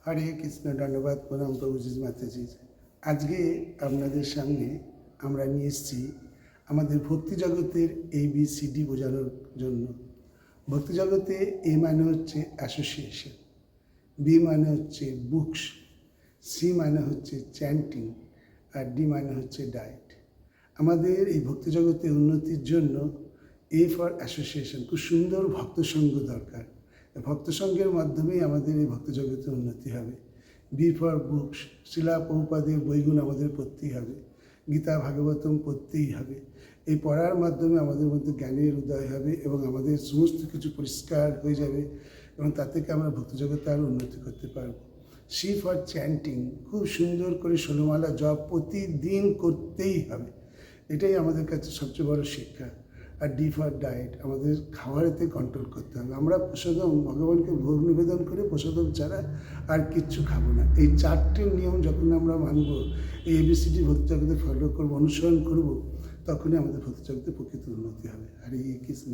হরে কৃষ্ণ, দণ্ডবাদ প্রণাম প্রভুজি মাতাজি। আজকে আপনাদের সামনে আমরা নিয়ে এসেছি আমাদের ভক্তি জগতের ABCD বোঝানোর জন্য। ভক্তি জগতে A মানে হচ্ছে অ্যাসোসিয়েশন, B মানে হচ্ছে বুকস, C মানে হচ্ছে চ্যান্টিং, আর D মানে হচ্ছে ডায়েট। আমাদের এই ভক্তি জগতের উন্নতির জন্য A ফর অ্যাসোসিয়েশন, খুব সুন্দর ভক্তসঙ্গ দরকার। ভক্তসঙ্গের মাধ্যমেই আমাদের এই ভক্তি জগতের উন্নতি হবে। B ফর বুকস, শিলা প্রভুপাদের বইগুলো আমাদের পড়তেই হবে, গীতা ভাগবতম পড়তেই হবে। এই পড়ার মাধ্যমে আমাদের মধ্যে জ্ঞানের উদয় হবে এবং আমাদের সমস্ত কিছু পরিষ্কার হয়ে যাবে এবং তা থেকে আমরা ভক্তি জগতে আরও উন্নতি করতে পারব। C ফর চ্যান্টিং, খুব সুন্দর করে ষোলমালা জপ প্রতিদিন করতেই হবে, এটাই আমাদের কাছে সবচেয়ে বড় শিক্ষা। আর D ফর ডায়েট, আমাদের খাবারেতে কন্ট্রোল করতে হবে। আমরা প্রসাদম ভগবানকে ভোগ নিবেদন করে প্রসাদম ছাড়া আর কিচ্ছু খাবো না। এই চারটে নিয়ম যখন আমরা মানব, এই ABCD ভক্তি জগতে ফলো করবো, অনুসরণ করবো, তখনই আমাদের ভক্তি জগতে প্রকৃত উন্নতি হবে। হরে কৃষ্ণ।